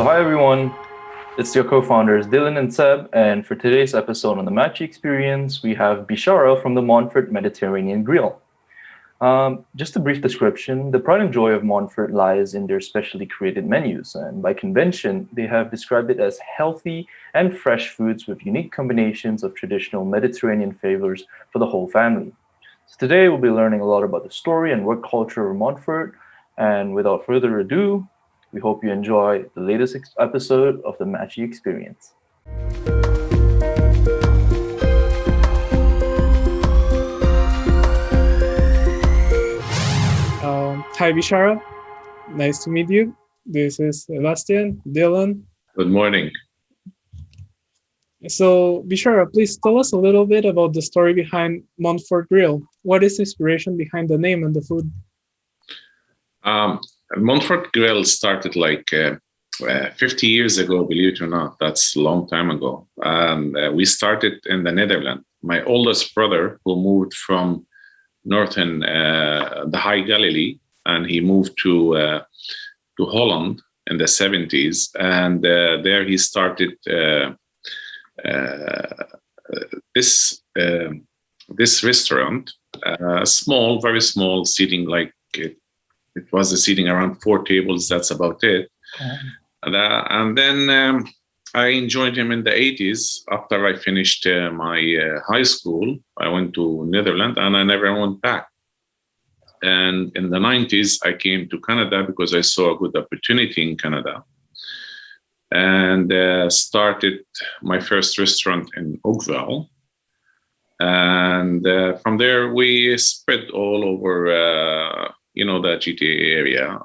So hi everyone, it's your co-founders Dylan and Seb, and for today's episode on the Matchii Experience, we have Bishara from the Montfort Mediterranean Grill. Just a brief description, the pride and joy of Montfort lies in their specially created menus, and by convention, they have described it as healthy and fresh foods with unique combinations of traditional Mediterranean flavors for the whole family. So today we'll be learning a lot about the story and work culture of Montfort, and without further ado, we hope you enjoy the latest episode of the Matchii Experience. Hi, Bishara. Nice to meet you. This is Sebastian, Dylan. Good morning. So, Bishara, please tell us a little bit about the story behind Montfort Grill. What is the inspiration behind the name and the food? Montfort Grill started like 50 years ago, believe it or not. That's a long time ago. We started in the Netherlands. My oldest brother, who moved from northern the High Galilee, and he moved to Holland in the 70s, and there he started this restaurant, small, very small, seating like it was a seating around 4 tables. That's about it. And then I joined him in the 80s. After I finished my high school, I went to Netherlands, and I never went back. And in the 90s, I came to Canada because I saw a good opportunity in Canada, and started my first restaurant in Oakville. And from there, we spread all over, the GTA area.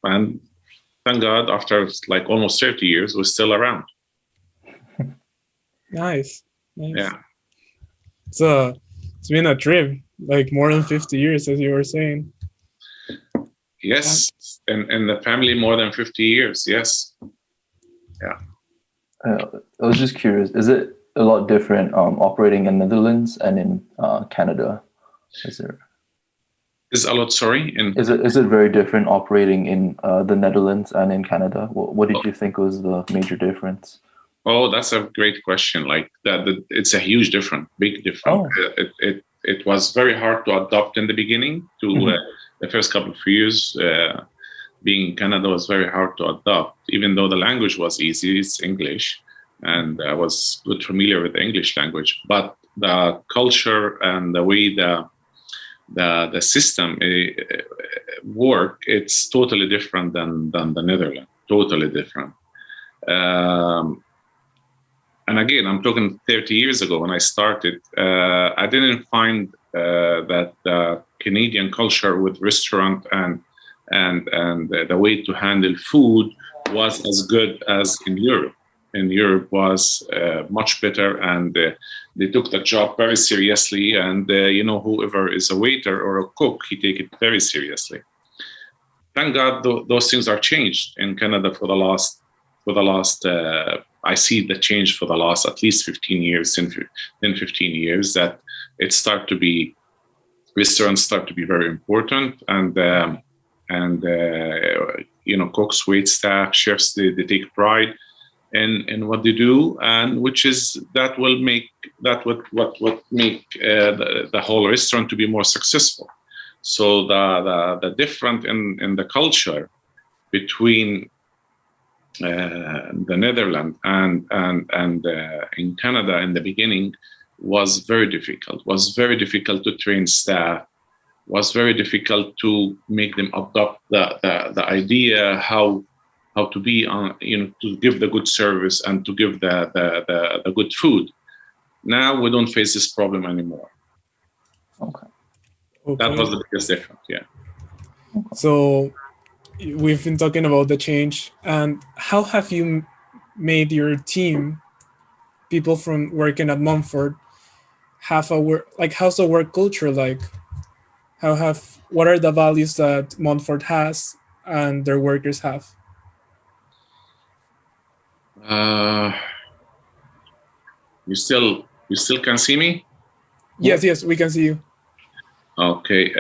And thank God, after like almost 30 years, we're still around. Nice. Yeah. So it's been a trip, like more than 50 years, as you were saying. Yes, and the family more than 50 years. Yes. Yeah. I was just curious, is it a lot different operating in Netherlands and in Canada? Is a lot, sorry? Is it very different operating in the Netherlands and in Canada? What did you think was the major difference? Oh, that's a great question. Like that, it's a huge difference, big difference. Oh. It was very hard to adopt in the beginning. The first couple of years, being in Canada was very hard to adopt. Even though the language was easy, it's English, and I was good familiar with the English language. But the culture and the way the system work, it's totally different than the Netherlands. Totally different. And again, I'm talking 30 years ago when I started. I didn't find that the Canadian culture with restaurant and the way to handle food was as good as in Europe. In Europe was much better, and they took the job very seriously. And whoever is a waiter or a cook, he take it very seriously. Thank God, those things are changed in Canada for the last. I see the change for the last at least 15 years. In 15 years, that restaurants start to be very important, and cooks, wait staff, chefs, they take pride in what they do, and which is that will make what make the whole restaurant to be more successful. So the difference in the culture between the Netherlands and in Canada in the beginning was very difficult. Was very difficult to train staff. Was very difficult to make them adopt the idea how to be on, to give the good service and to give the good food. Now we don't face this problem anymore. Okay. That was the biggest difference. Yeah. Okay. So we've been talking about the change, and how have you made your team, people from working at Montfort, have a work, like how's the work culture like? What are the values that Montfort has and their workers have? You still can see me? Yes, we can see you. Okay.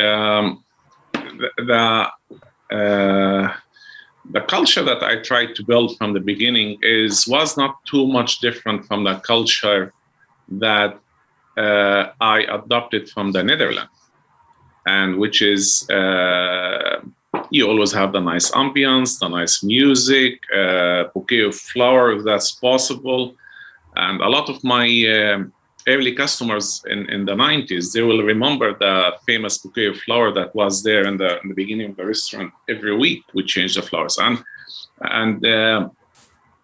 the culture that I tried to build from the beginning was not too much different from the culture that I adopted from the Netherlands, and which is you always have the nice ambience, the nice music, bouquet of flowers if that's possible. And a lot of my early customers in the 90s, they will remember the famous bouquet of flower that was there in the beginning of the restaurant. Every week we changed the flowers and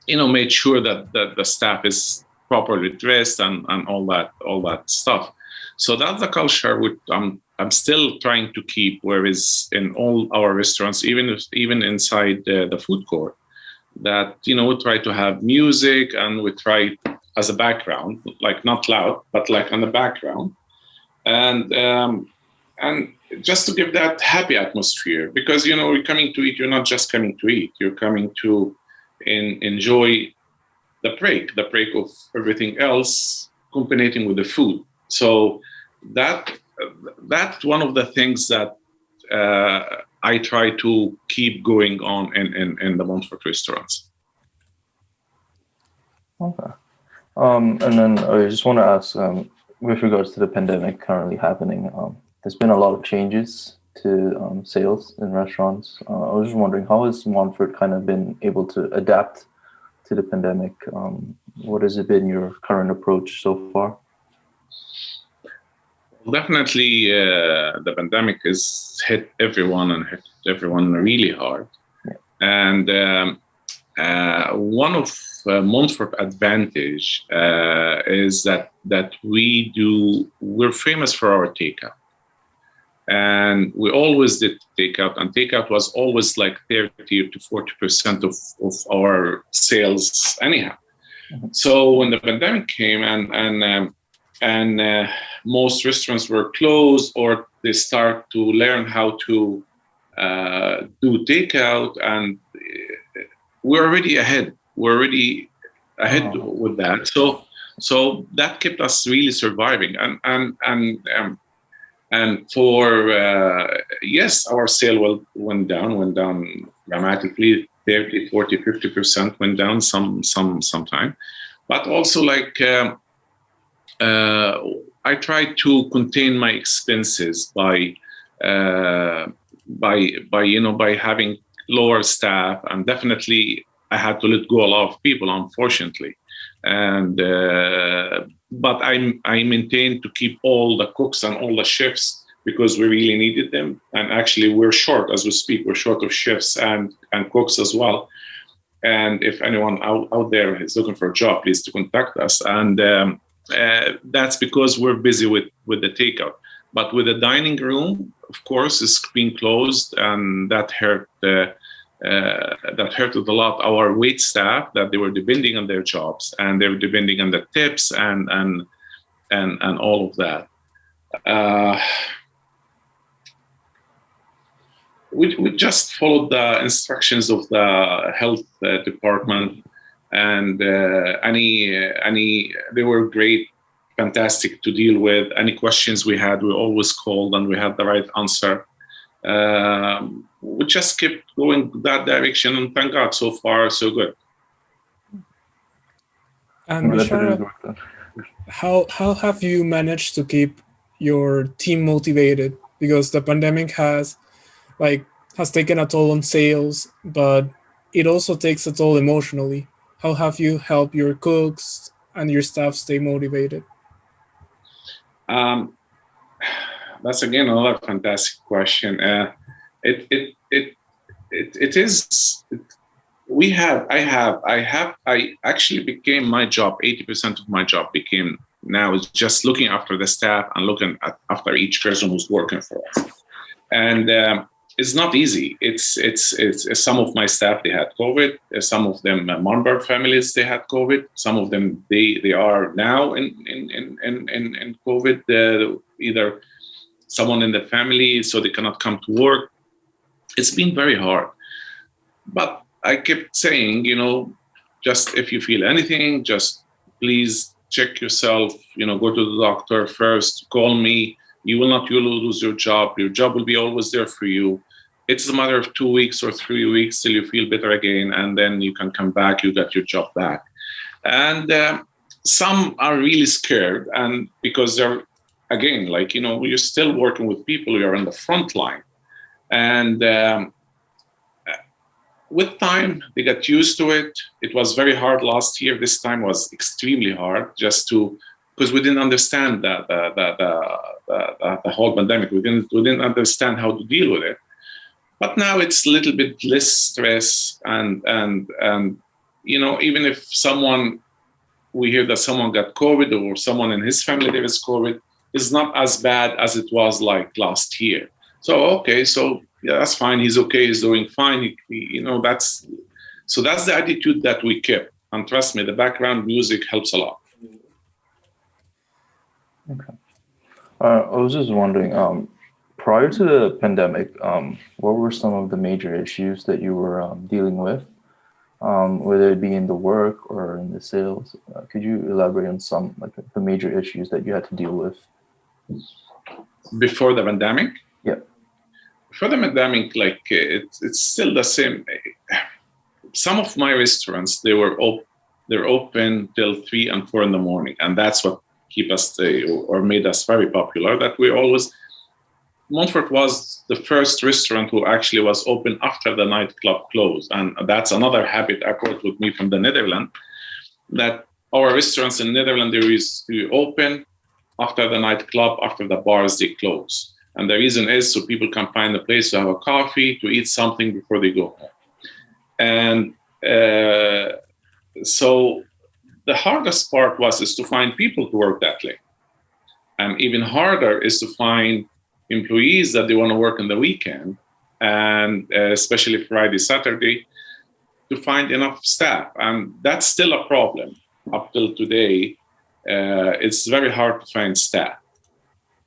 made sure that the staff is properly dressed and all that stuff. So that's the culture which I'm still trying to keep, whereas in all our restaurants, even inside the food court, that we try to have music and we try as a background, like not loud, but like on the background, and just to give that happy atmosphere, because you're coming to eat. You're not just coming to eat. You're coming to enjoy the break of everything else, combining with the food. So that's one of the things that I try to keep going on in the Montfort restaurants. Okay. And then I just want to ask, with regards to the pandemic currently happening, there's been a lot of changes to sales in restaurants. I was just wondering, how has Montfort kind of been able to adapt to the pandemic? What has it been your current approach so far? Definitely, the pandemic has hit everyone and hit everyone really hard. Yeah. And one of Montfort advantage is that we're famous for our takeout. And we always did takeout, and takeout was always like 30 to 40% of our sales anyhow. Mm-hmm. So when the pandemic came and most restaurants were closed, or they start to learn how to do takeout, and we're already ahead. We're already ahead with that. So that kept us really surviving. And for yes, our sale went down dramatically. 30, 40, 50% went down sometime. But also like I tried to contain my expenses by having lower staff, and definitely I had to let go a lot of people, unfortunately. And but I maintained to keep all the cooks and all the chefs, because we really needed them. And actually, we're short as we speak. We're short of chefs and cooks as well. And if anyone out there is looking for a job, please to contact us. And that's because we're busy with the takeout. But with the dining room, of course, it's being closed, and that hurt. That hurted a lot our wait staff, that they were depending on their jobs, and they were depending on the tips and all of that. We just followed the instructions of the health department, and they were great, fantastic to deal with. Any questions we had, we always called, and we had the right answer. We just kept going that direction, and thank God, so far so good. And Bishara, how have you managed to keep your team motivated? Because the pandemic has taken a toll on sales, but it also takes a toll emotionally. How have you helped your cooks and your staff stay motivated? That's again another fantastic question. It is. I actually became my job. 80% of my job became now is just looking after the staff and looking after each person who's working for us. And it's not easy. It's some of my staff, they had COVID. Some of them Montfort families, they had COVID. Some of them they are now in COVID. Either someone in the family, so they cannot come to work. It's been very hard. But I kept saying, just if you feel anything, just please check yourself, go to the doctor first, call me. You will not lose your job. Your job will be always there for you. it's a matter of 2 weeks or 3 weeks till you feel better again, and then you can come back, you got your job back. And some are really scared, and because they're, again, like, you're still working with people, you're on the front line. And with time, they got used to it. It was very hard last year. This time was extremely hard, because we didn't understand the whole pandemic. We didn't understand how to deal with it. But now it's a little bit less stress, and even if we hear that someone got COVID, or someone in his family there is COVID, it's not as bad as it was like last year. So okay, so yeah, that's fine. He's okay. He's doing fine. That's the attitude that we kept. And trust me, the background music helps a lot. Okay. I was just wondering, prior to the pandemic, what were some of the major issues that you were dealing with, whether it be in the work or in the sales? Could you elaborate on some, like, the major issues that you had to deal with? Before the pandemic? Yeah. Before the pandemic, like, it's still the same. Some of my restaurants, they're open till 3 and 4 in the morning, and that's what keep us or made us very popular. That we always, Montfort was the first restaurant who actually was open after the nightclub closed, and that's another habit I brought with me from the Netherlands. That our restaurants in Netherlands, they used to open after the nightclub, after the bars they close. And the reason is so people can find a place to have a coffee, to eat something before they go home. And so the hardest part is to find people to work that late. And even harder is to find employees that they want to work on the weekend, and especially Friday, Saturday, to find enough staff. And that's still a problem up till today. It's very hard to find staff.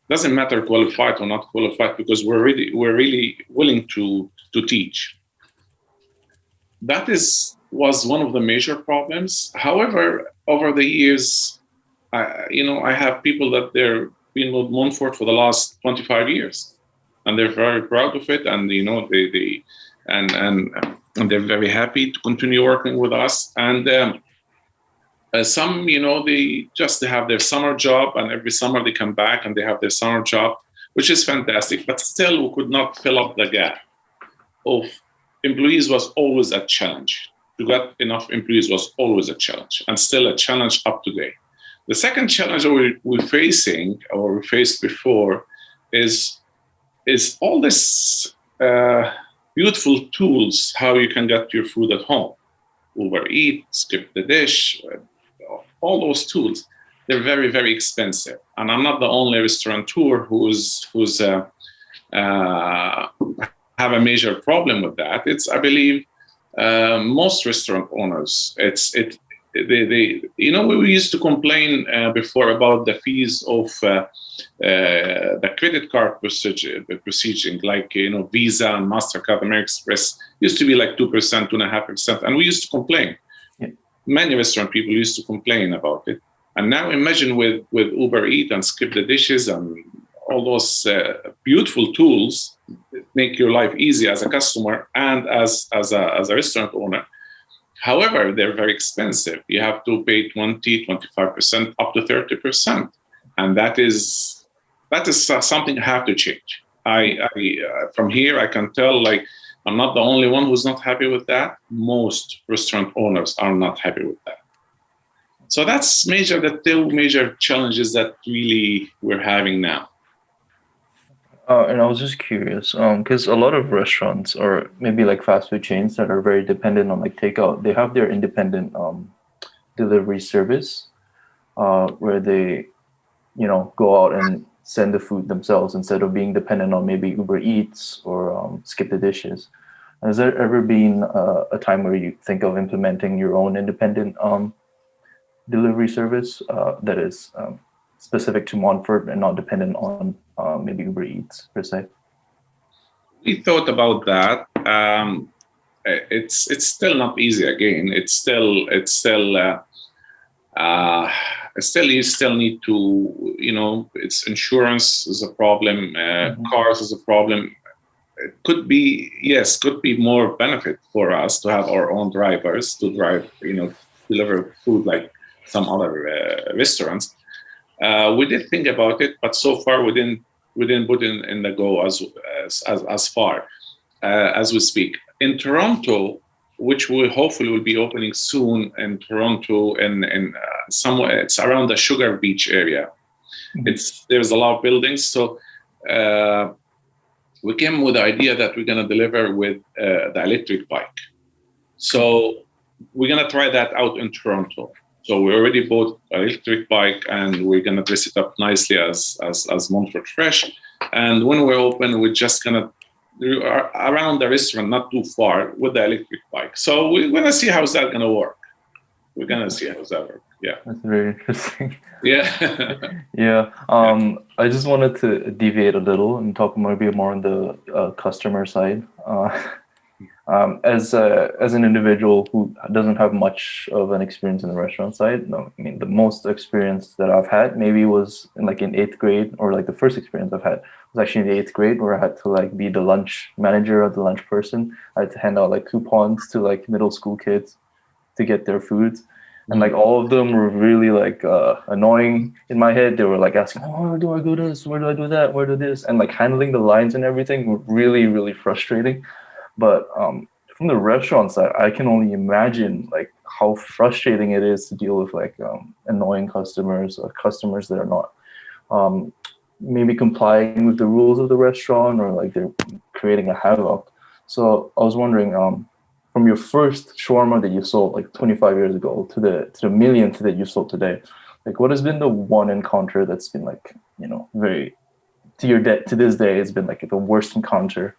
Doesn't matter qualified or not qualified, because we're really willing to teach. That was one of the major problems. However, over the years, I have people that they're been with Montfort for the last 25 years, and they're very proud of it, and they're very happy to continue working with us. And some, they have their summer job, and every summer they come back and they have their summer job, which is fantastic. But still, we could not fill up the gap of employees. Was always a challenge. To get enough employees was always a challenge, and still a challenge up to date. The second challenge we're facing, or we faced before, is all this beautiful tools how you can get your food at home. Uber Eat, Skip the Dish, all those tools. They're very, very expensive. And I'm not the only restaurateur who's have a major problem with that. I believe most restaurant owners, we used to complain before about the fees of the credit card procedure, like Visa and MasterCard, American Express used to be like 2%, 2.5%, and we used to complain. Yeah. Many restaurant people used to complain about it, and now imagine with Uber Eat and Skip the Dishes and all those beautiful tools make your life easy as a customer and as a restaurant owner. However, they're very expensive. You have to pay 20, 25%, up to 30%. And that is something I have to change. From here, I can tell, like, I'm not the only one who's not happy with that. Most restaurant owners are not happy with that. So that's the two major challenges that really we're having now. And I was just curious, because a lot of restaurants, or maybe like fast food chains that are very dependent on like takeout, they have their independent delivery service, where they, go out and send the food themselves instead of being dependent on maybe Uber Eats or Skip the Dishes. Has there ever been a time where you think of implementing your own independent delivery service that is specific to Montfort and not dependent on maybe Uber Eats per se? We thought about that. It's still not easy. Again, you still need to, it's insurance is a problem, cars is a problem. could be, yes, could be more benefit for us to have our own drivers to drive, deliver food like some other restaurants. We did think about it, but so far we didn't put in the go as far as we speak. In Toronto, which will hopefully will be opening soon in Toronto, and somewhere it's around the Sugar Beach area. There's a lot of buildings, so we came with the idea that we're going to deliver with the electric bike. So we're going to try that out in Toronto. So we already bought an electric bike, and we're going to dress it up nicely as Montfort Fresh. And when we're open, we're just going to around the restaurant, not too far, with the electric bike. So we're going to see how's that going to work. We're going to see how's that work. Yeah. That's very interesting. Yeah. Yeah. I just wanted to deviate a little and talk maybe more on the customer side. As an individual who doesn't have much of an experience in the restaurant side, no, I mean, the most experience that I've had maybe was in 8th grade, or the first experience I've had was actually in the 8th grade, where I had to be the lunch manager or the lunch person. I had to hand out coupons to middle school kids to get their foods. And all of them were really annoying in my head. They were asking, oh, where do I do this? Where do I do that? Where do this? And handling the lines and everything were really, really frustrating. But from the restaurant side, I can only imagine how frustrating it is to deal with annoying customers, or customers that are not maybe complying with the rules of the restaurant, or they're creating a havoc. So I was wondering, from your first shawarma that you sold 25 years ago to the millionth that you sold today, what has been the one encounter that's been very to this day has been the worst encounter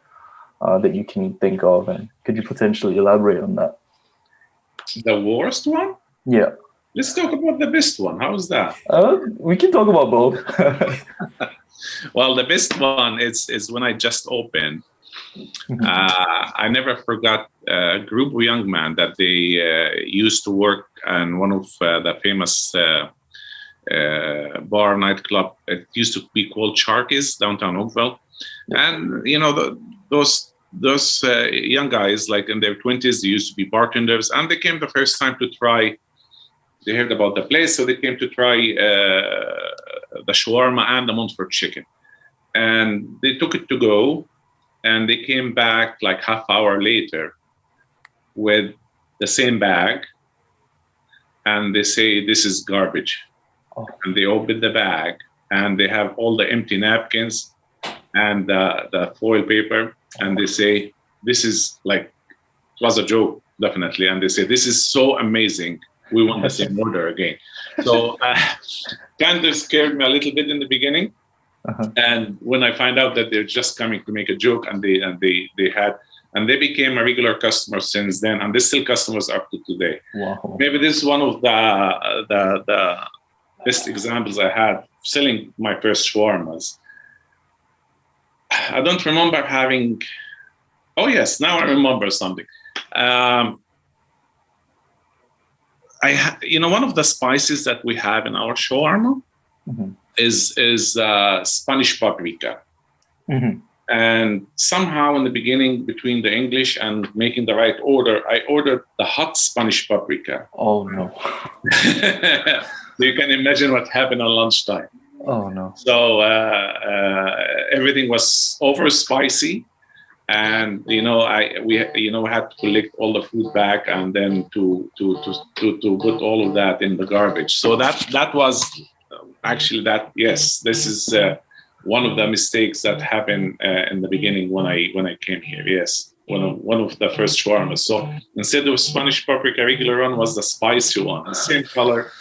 that you can think of, and could you potentially elaborate on that? The worst one? Yeah. Let's talk about the best one. How's that? We can talk about both. Well, the best one is when I just opened. I never forgot a group of young men that they used to work in one of the famous bar nightclub. It used to be called Sharky's, downtown Oakville. And those young guys, in their 20s, they used to be bartenders, and they came the first time to try. They heard about the place, so they came to try the shawarma and the Montfort chicken. And they took it to go, and they came back half hour later with the same bag, and they say, this is garbage. Oh. And they open the bag, and they have all the empty napkins and the foil paper, and they say, this is it was a joke, definitely. And they say, this is so amazing. We want the same order again. So kind of scared me a little bit in the beginning. Uh-huh. And when I find out that they're just coming to make a joke, and they became a regular customer since then, and they're still customers up to today. Wow. Maybe this is one of the best examples I had selling my first shawarmas. I don't remember having. Oh yes, now I remember something. One of the spices that we have in our shawarma mm-hmm. is Spanish paprika. Mm-hmm. And somehow in the beginning, between the English and making the right order, I ordered the hot Spanish paprika. Oh no! So you can imagine what happened on lunchtime. Oh no! So everything was over spicy, and we had to collect all the food back, and then to put all of that in the garbage. So that was actually that. Yes, this is one of the mistakes that happened in the beginning when I came here. Yes, one of the first shawarmas. So instead of Spanish paprika, regular one was the spicy one, the same color,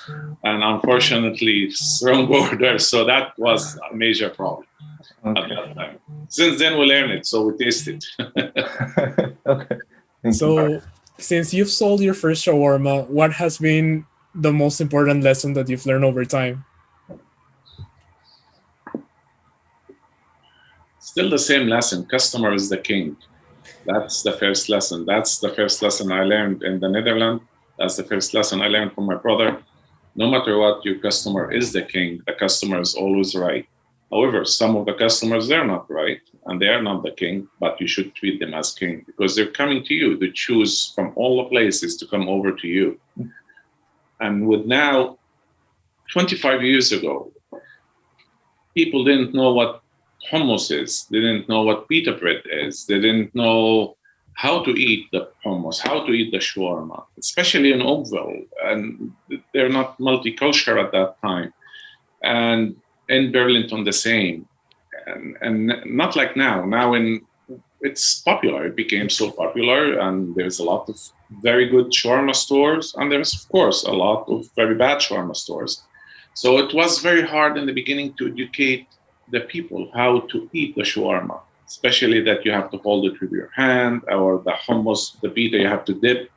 and unfortunately wrong order. So that was a major problem at that time. Since then we learned it, so we taste it. Okay. So since you've sold your first shawarma, what has been the most important lesson that you've learned over time? Still the same lesson. Customer is the king. That's the first lesson. That's the first lesson I learned in the Netherlands. That's the first lesson I learned from my brother. No matter what, your customer is the king. The customer is always right. However, some of the customers, they're not right. and they are not the king, but you should treat them as king because they're coming to you. They choose from all the places to come over to you. And with now, 25 years ago, people didn't know what hummus is. They didn't know what pita bread is. They didn't know how to eat the hummus, how to eat the shawarma, especially in Oakville. And they're not multicultural at that time. And in Burlington, the same. And not like now. Now it's popular. It became so popular, and there's a lot of very good shawarma stores, and there's, of course, a lot of very bad shawarma stores. So it was very hard in the beginning to educate the people how to eat the shawarma, especially that you have to hold it with your hand, or the hummus, the pita, you have to dip.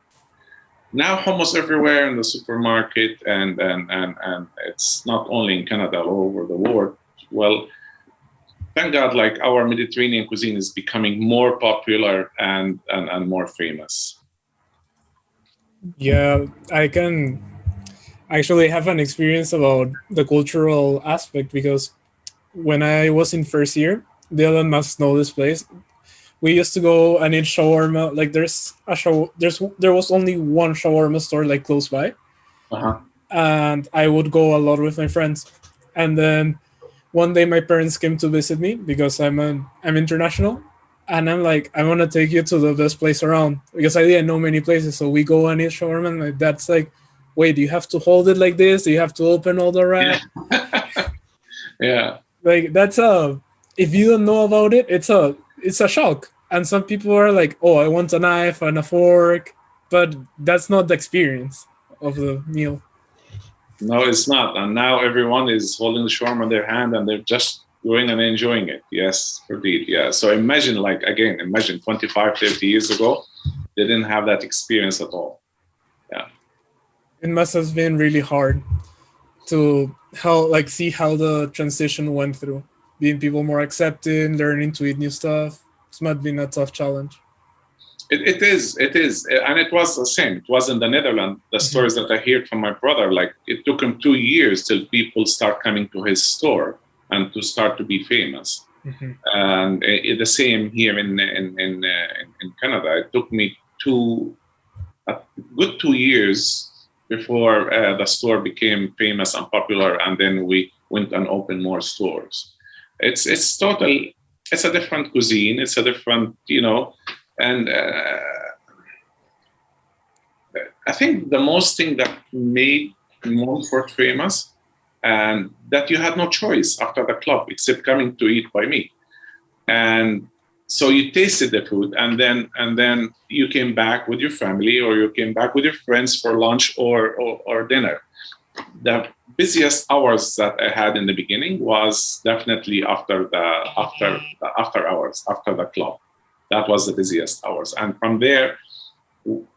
Now hummus everywhere in the supermarket, and it's not only in Canada, all over the world. Well, thank God, like our Mediterranean cuisine is becoming more popular and more famous. Yeah, I can actually have an experience about the cultural aspect because when I was in first year, Dylan must know this place. We used to go and eat shawarma. Like there was only one shawarma store like close by, Uh-huh. and I would go a lot with my friends. And then one day my parents came to visit me because I'm international, and I'm like, I want to take you to the best place around because I didn't know many places. So we go and eat shawarma, and my dad's like, wait, do you have to hold it like this? Do you have to open all the wrap? Yeah. Like that's if you don't know about it, it's a shock. And some people are like, oh, I want a knife and a fork, but that's not the experience of the meal. No, it's not. And now everyone is holding the shawarma in their hand and they're just going and enjoying it. Yes, indeed. Yeah. So imagine 25, 30 years ago, they didn't have that experience at all. Yeah. It must have been really hard to see how the transition went through, being people more accepting, learning to eat new stuff. This might have been a tough challenge. It is. And it was the same. It was in the Netherlands. The stories that I heard from my brother, like it took him 2 years till people start coming to his store and to start to be famous. Mm-hmm. And the same here in Canada. It took me a good 2 years before the store became famous and popular, and then we went and opened more stores. It's a different cuisine. It's a different, and I think the most thing that made Montfort famous, and that you had no choice after the club except coming to eat by me. And so you tasted the food, and then you came back with your family, or you came back with your friends for lunch or dinner. The busiest hours that I had in the beginning was definitely after hours, after the club. That was the busiest hours, and from there,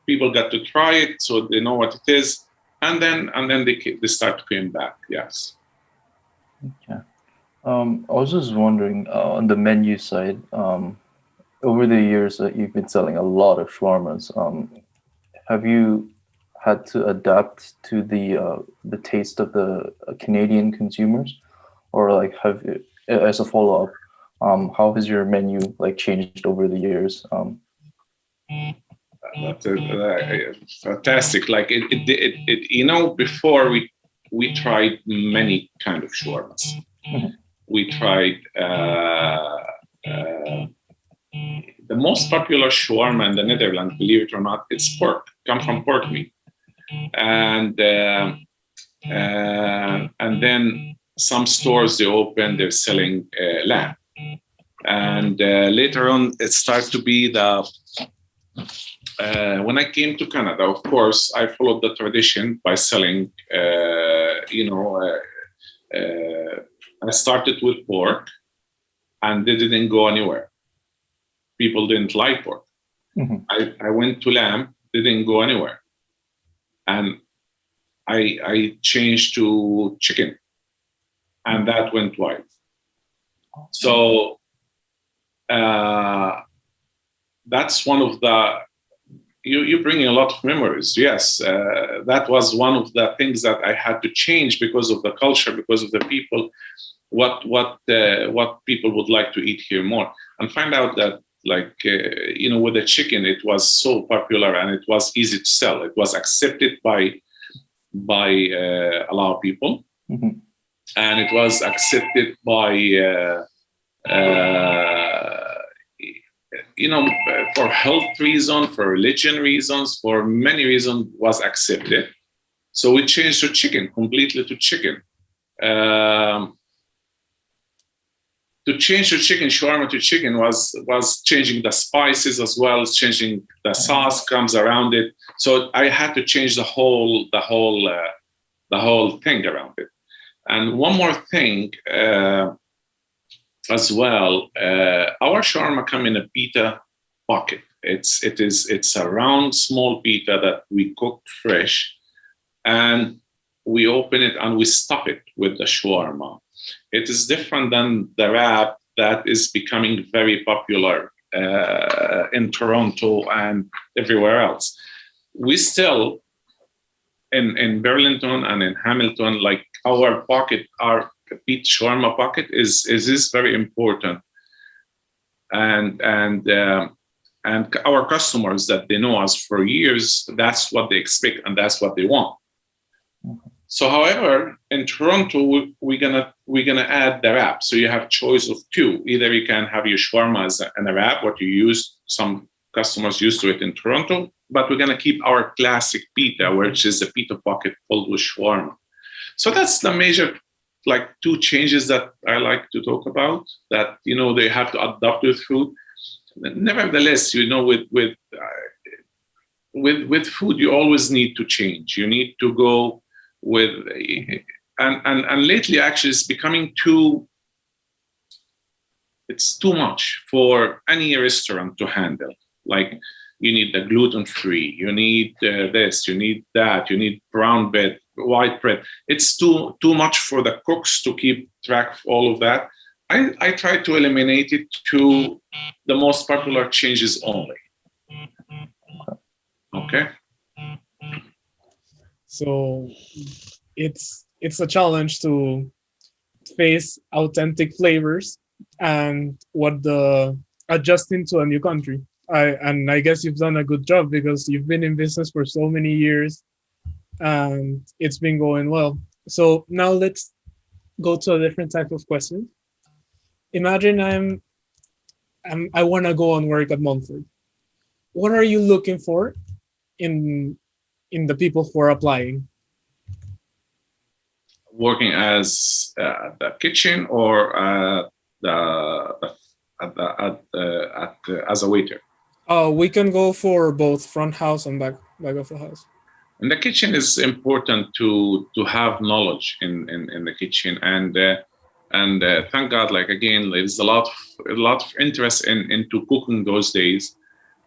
people got to try it, so they know what it is, and then they start to come back. Yes. Okay. I was just wondering on the menu side. Over the years that you've been selling a lot of shawarmas, have you had to adapt to the taste of the Canadian consumers, or like have you, as a follow up, how has your menu like changed over the years? That's fantastic. Like it before we tried many kind of shawarmas. Mm-hmm. We tried the most popular shawarma in the Netherlands, believe it or not, it's pork, come from pork meat. And then some stores they open, they're selling lamb. And later on, it started to be when I came to Canada, of course, I followed the tradition by selling, I started with pork, and they didn't go anywhere. People didn't like pork. Mm-hmm. I went to lamb, didn't go anywhere. And I changed to chicken, and that went wide. So that's one of you're bringing a lot of memories. Yes, that was one of the things that I had to change because of the culture, because of the people, what people would like to eat here more. and find out that with the chicken, it was so popular and it was easy to sell. It was accepted by a lot of people, Mhm. and it was accepted by for health reasons, for religion reasons, for many reasons was accepted. So we changed to chicken, completely to chicken. To change to chicken, shawarma to chicken was changing the spices as well as changing the sauce comes around it. So I had to change the whole thing around it. And one more thing as well, our shawarma come in a pita bucket. It's a round small pita that we cook fresh, and we open it and we stuff it with the shawarma. It is different than the wrap that is becoming very popular in Toronto and everywhere else. We still, in Burlington and in Hamilton, like our pita shawarma pocket is very important. And our customers that they know us for years, that's what they expect and that's what they want. So, however, in Toronto, we're gonna add the wrap. So you have choice of two. Either you can have your shawarma as a wrap, what you use. Some customers used to it in Toronto, but we're gonna keep our classic pita, which is a pita pocket filled with shawarma. So that's the major, two changes that I like to talk about. That they have to adapt with food. Nevertheless, with food, you always need to change. You need to go with, and lately actually it's becoming it's too much for any restaurant to handle. Like you need the gluten-free, you need this, you need that, you need brown bread, white bread. It's too much for the cooks to keep track of all of that. I try to eliminate it to the most popular changes only. Okay. So it's a challenge to face authentic flavors and adjusting to a new country. I guess you've done a good job because you've been in business for so many years and it's been going well. So now let's go to a different type of question. Imagine I want to go and work at Montfort. What are you looking for in the people who are applying? Working as the kitchen or as a waiter? We can go for both front house and back of the house. In the kitchen, is important to have knowledge in the kitchen, and thank God, again, there's a lot of interest into cooking those days.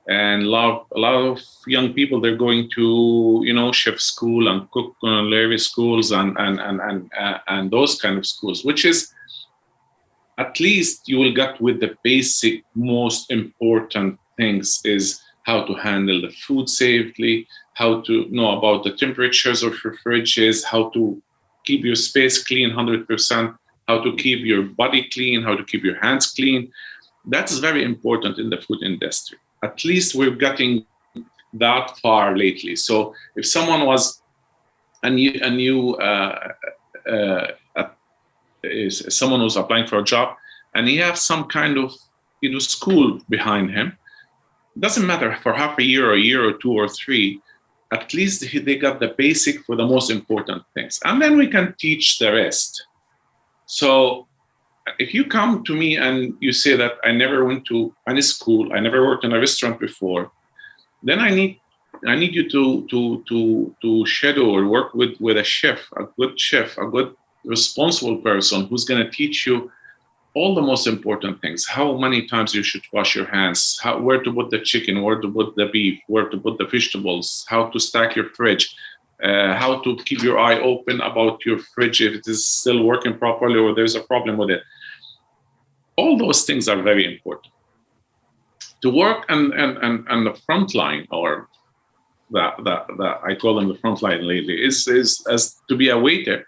And a lot of young people, they're going to chef school and cook culinary schools and those kind of schools, which is at least you will get with the basic most important things is how to handle the food safely, how to know about the temperatures of your fridges, how to keep your space clean 100%, how to keep your body clean, how to keep your hands clean. That's very important in the food industry. At least we're getting that far lately. So if someone was someone who's applying for a job and he has some kind of school behind him, doesn't matter for half a year or 2 or 3, at least they got the basic for the most important things, and then we can teach the rest. So if you come to me and you say that I never went to any school, I never worked in a restaurant before, then I need you to shadow or work with a chef, a good responsible person who's going to teach you all the most important things: how many times you should wash your hands, where to put the chicken, where to put the beef, where to put the vegetables, how to stack your fridge, how to keep your eye open about your fridge if it is still working properly or there's a problem with it. All those things are very important. To work and the front line, or the I call them the front line lately, is as to be a waiter.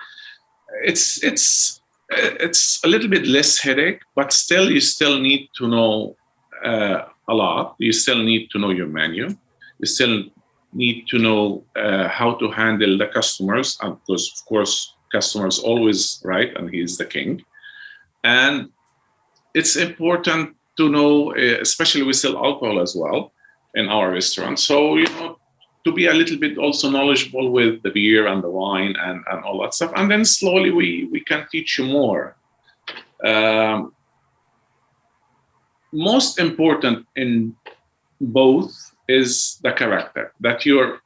It's it's a little bit less headache, but still, you still need to know a lot. You still need to know your menu. You still need to know how to handle the customers, because of course, customers always right, and he's the king. And it's important to know, especially we sell alcohol as well in our restaurant. So, to be a little bit also knowledgeable with the beer and the wine and all that stuff. And then slowly we can teach you more. Most important in both is the character, that your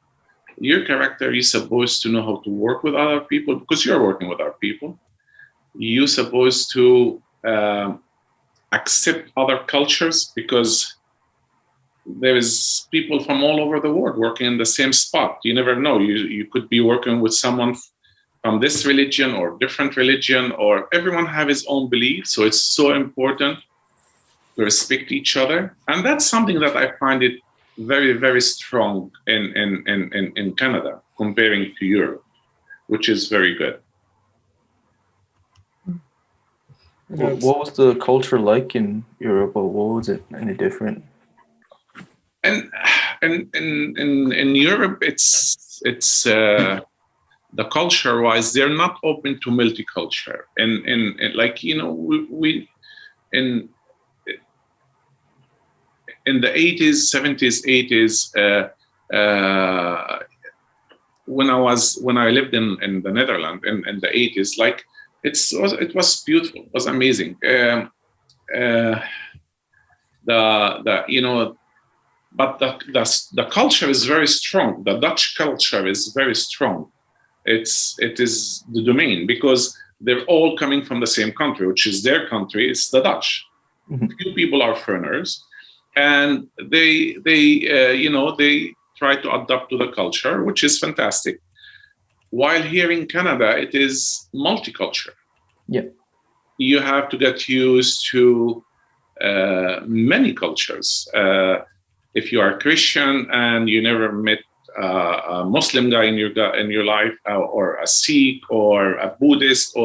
character is supposed to know how to work with other people, because you're working with other people. You're supposed to accept other cultures, because there is people from all over the world working in the same spot. You never know. You could be working with someone from this religion or different religion, or everyone have his own belief. So it's so important to respect each other. And that's something that I find it very, very strong in Canada comparing to Europe, which is very good. What was the culture like in Europe, or what was it any different? And in Europe, it's the culture wise, they're not open to multicultural. And like, we in the 80s, 70s, 80s, when I lived in the Netherlands in the 80s, like it was beautiful, it was amazing. But the culture is very strong. The Dutch culture is very strong. It is the domain, because they're all coming from the same country, which is their country. It's the Dutch. Mm-hmm. Few people are foreigners, and they try to adapt to the culture, which is fantastic. While here in Canada, it is multicultural. Yeah, you have to get used to many cultures. If you are Christian and you never met a Muslim guy in your life, or a Sikh or a Buddhist,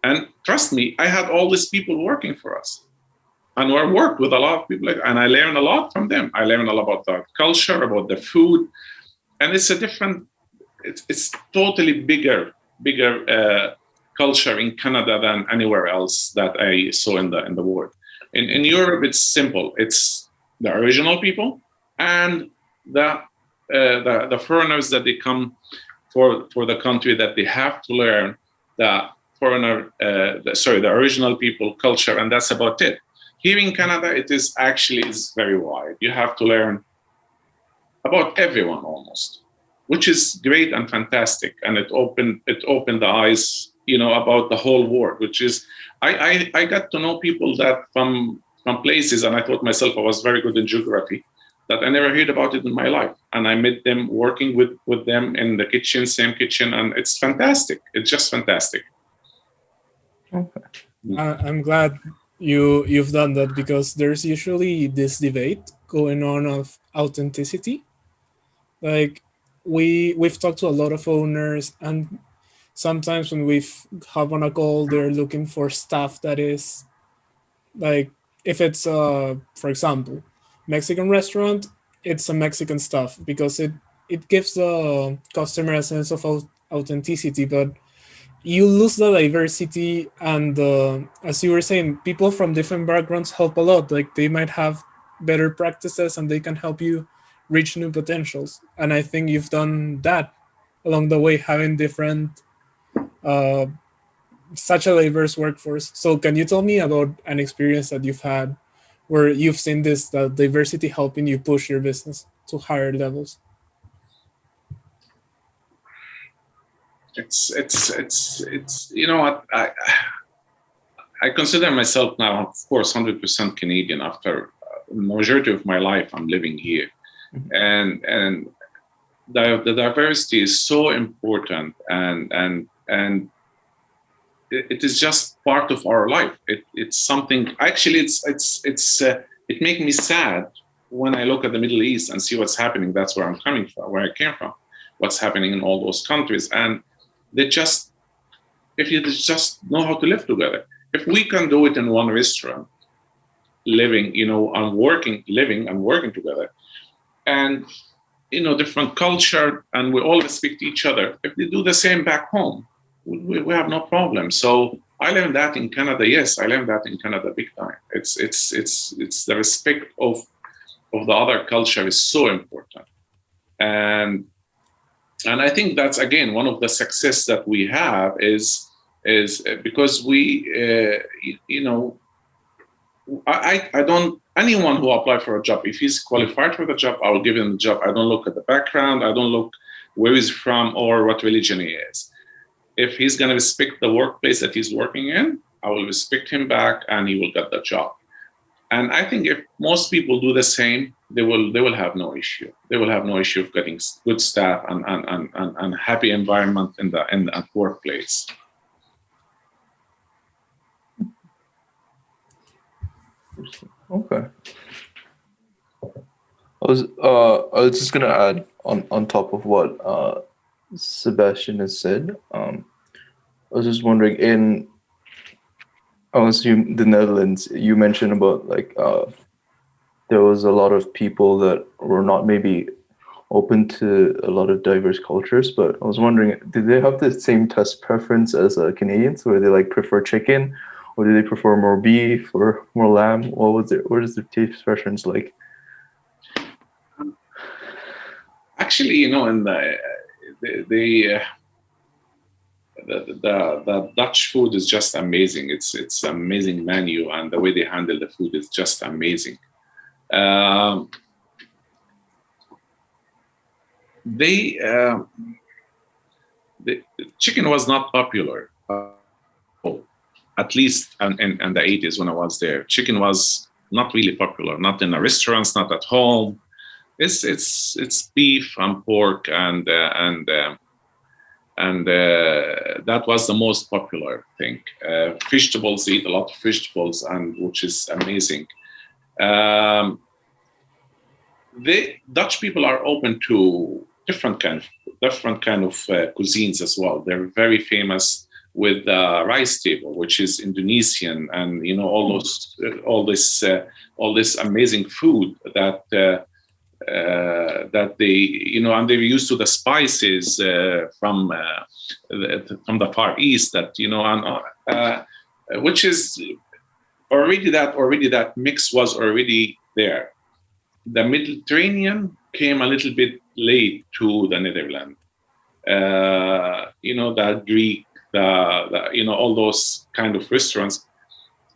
and trust me, I had all these people working for us, and I worked with a lot of people, and I learned a lot from them. I learned a lot about the culture, about the food, and it's a different. It's totally bigger culture in Canada than anywhere else that I saw in the world. In Europe, it's simple. It's the original people and the foreigners that they come for the country, that they have to learn the original people culture, and that's about it. Here in Canada, it is very wide. You have to learn about everyone almost, which is great and fantastic, and it opened the eyes, about the whole world. Which is, I got to know people that from places, and I thought myself I was very good in geography, that I never heard about it in my life, and I met them working with them in the kitchen, same kitchen, and it's fantastic. It's just fantastic. Okay. I'm glad you've done that, because there's usually this debate going on of authenticity. Like we've talked to a lot of owners, and sometimes when we've hop on a call, they're looking for stuff that is like, if it's for example, Mexican restaurant, it's a Mexican stuff because it gives the customer a sense of authenticity, but you lose the diversity. And as you were saying, people from different backgrounds help a lot. Like they might have better practices and they can help you reach new potentials. And I think you've done that along the way, having different such a diverse workforce. So can you tell me about an experience that you've had where you've seen the diversity helping you push your business to higher levels? It's what I consider myself now, of course, 100% Canadian. After the majority of my life, I'm living here, mm-hmm. and the diversity is so important, and it is just part of our life. It's something. Actually, it makes me sad when I look at the Middle East and see what's happening. That's where I'm coming from, where I came from. What's happening in all those countries, and they just if you just know how to live together. If we can do it in one restaurant, living, and working together, and different culture, and we all respect each other. If they do the same back home, we have no problem. So I learned that in Canada. Yes, I learned that in Canada big time. It's the respect of the other culture is so important, and I think that's again one of the success that we have is because we I don't, anyone who apply for a job, if he's qualified for the job, I will give him the job. I don't look at the background. I don't look where he's from or what religion he is. If he's going to respect the workplace that he's working in, I will respect him back and he will get the job. And I think if most people do the same, they will have no issue. They will have no issue of getting good staff and happy environment in the workplace. Okay. I was just gonna add on top of what Sebastian has said. I was just wondering, in I assume the Netherlands, you mentioned about like there was a lot of people that were not maybe open to a lot of diverse cultures, but I was wondering, did they have the same taste preference as Canadians, where they like prefer chicken, or do they prefer more beef or more lamb? What is their taste preference like? Actually, in the Dutch food is just amazing. It's amazing menu, and the way they handle the food is just amazing. The chicken was not popular, at least in the 80s when I was there. Chicken was not really popular, not in the restaurants, not at home. It's beef and pork and that was the most popular thing. Vegetables, they eat a lot of vegetables, and which is amazing. The Dutch people are open to different kind of cuisines as well. They're very famous with the rice table, which is Indonesian, and all this amazing food that they and they're used to the spices from the Far East, that and which is already that mix was already there. The Mediterranean came a little bit late to the Netherlands. The Greek, all those kind of restaurants.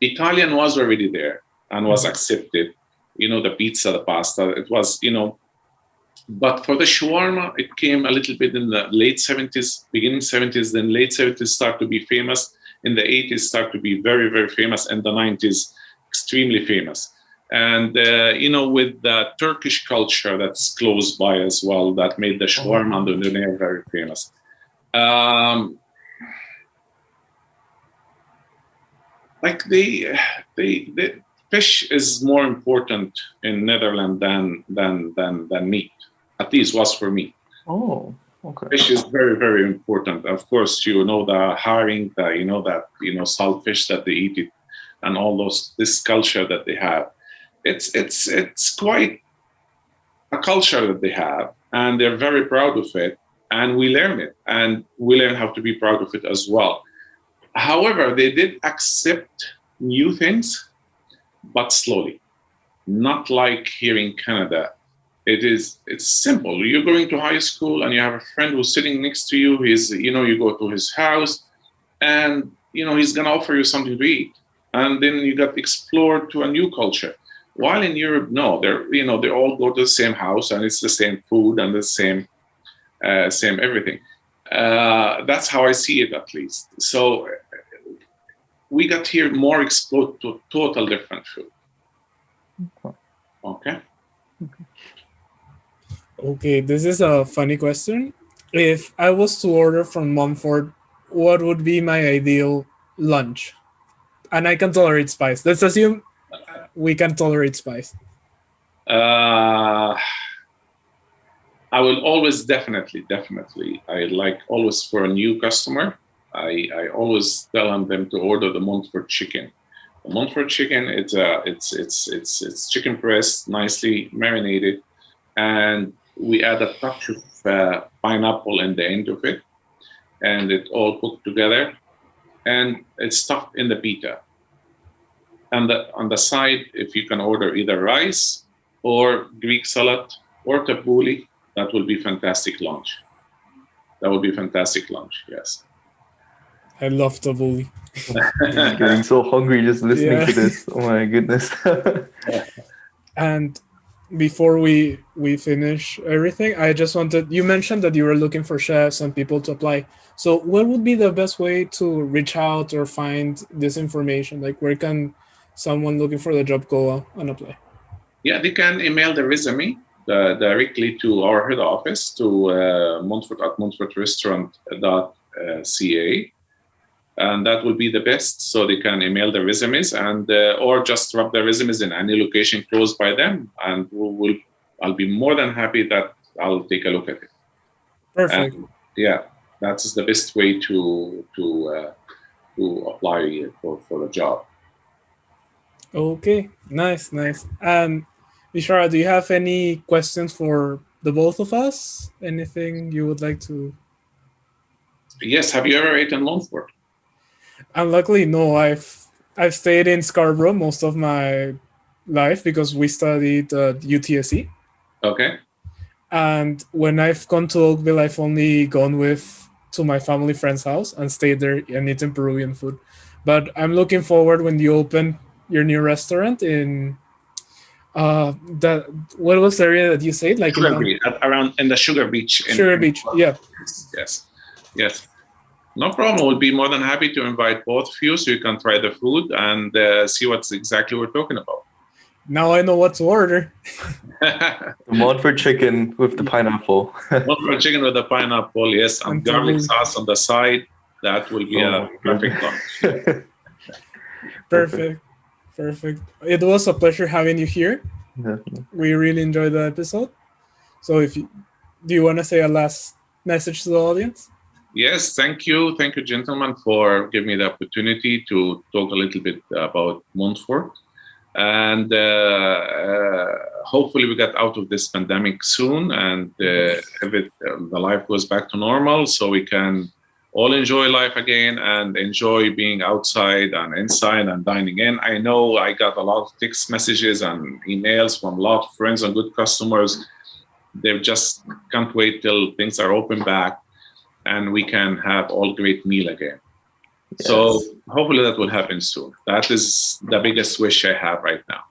Italian was already there and was accepted. The pizza, the pasta, it was, but for the shawarma, it came a little bit in the late 70s, beginning 70s, then late 70s start to be famous. In the 80s start to be very, very famous, and the 90s extremely famous. And, with the Turkish culture that's close by as well, that made the shawarma and the doner very famous. Like the fish is more important in Netherlands than meat. At least was for me. Oh, okay. Fish is very, very important. Of course, the herring, saltfish that they eat it, and all this culture that they have. It's quite a culture that they have, and they're very proud of it. And we learn it, and we learn how to be proud of it as well. However, they did accept new things, but slowly. Not like here in Canada. It's simple. You're going to high school and you have a friend who's sitting next to you. You go to his house, and he's gonna offer you something to eat, and then you got explored to a new culture. While in Europe, no, they all go to the same house, and it's the same food and the same everything. That's how I see it, at least. So we got here more exposed to total different food. Okay. Okay, this is a funny question. If I was to order from Montfort, what would be my ideal lunch? And I can tolerate spice. Let's assume we can tolerate spice. I will always definitely, I like always for a new customer, I always tell them to order the Montfort chicken. The Montfort chicken, it's chicken breast, nicely marinated, and we add a touch of pineapple in the end of it, and it all cooked together, and it's stuffed in the pita. And on the side, if you can order either rice or Greek salad or tabbouleh, that will be fantastic lunch. That would be fantastic lunch, yes. I love tabbouleh. I'm getting so hungry just listening to this. Oh my goodness. And before we finish everything, I just wanted, you mentioned that you were looking for chefs and people to apply. So what would be the best way to reach out or find this information? Like, where can someone looking for the job go and apply? Yeah, they can email the resume directly to our head office, to Montfort at montfortrestaurant.ca. And that will be the best. So they can email the resumes and or just drop the resumes in any location close by them, and I'll be more than happy that I'll take a look at it. Perfect. And yeah, that's the best way to apply for a job. Okay, nice. And Bishara, do you have any questions for the both of us? Anything you would like to? Yes. Have you ever eaten Montfort? And luckily, no. I've stayed in Scarborough most of my life because we studied at UTSC. Okay. And when I've gone to Oakville, I've only gone to my family friend's house and stayed there and eaten Peruvian food. But I'm looking forward when you open your new restaurant in what was the area that you said? Like around in the Sugar Beach. Sugar Beach, yeah. Yes. No problem. We'll be more than happy to invite both of you so you can try the food and see what's exactly we're talking about. Now I know what to order. The Montfort chicken with the pineapple. Montfort chicken with the pineapple, yes, and garlic sauce on the side. That will be a perfect lunch. Perfect. It was a pleasure having you here. Definitely. We really enjoyed the episode. So do you want to say a last message to the audience? Yes, thank you, gentlemen, for giving me the opportunity to talk a little bit about Montfort. And hopefully we get out of this pandemic soon, and the life goes back to normal, so we can all enjoy life again and enjoy being outside and inside and dining in. I know I got a lot of text messages and emails from a lot of friends and good customers. They just can't wait till things are open back and we can have all great meal again. Yes. So hopefully that will happen soon. That is the biggest wish I have right now.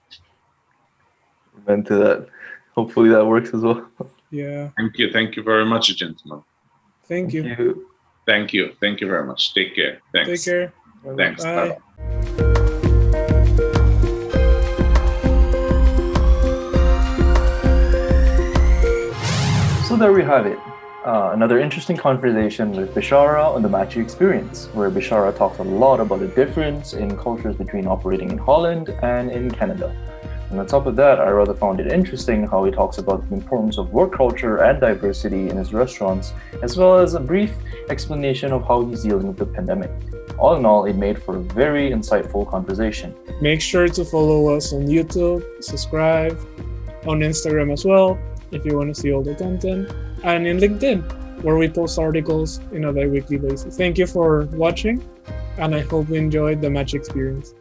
Amen to that. Hopefully that works as well. Yeah. Thank you very much, gentlemen. Thank you very much. Take care. Thanks. Take care. Thanks. Bye. So there we have it. Another interesting conversation with Bishara on the Matchii Experience, where Bishara talks a lot about the difference in cultures between operating in Holland and in Canada. And on top of that, I rather found it interesting how he talks about the importance of work culture and diversity in his restaurants, as well as a brief explanation of how he's dealing with the pandemic. All in all, it made for a very insightful conversation. Make sure to follow us on YouTube, subscribe, on Instagram as well, if you want to see all the content, and in LinkedIn, where we post articles on a bi-weekly basis. Thank you for watching, and I hope you enjoyed the Matchii Experience.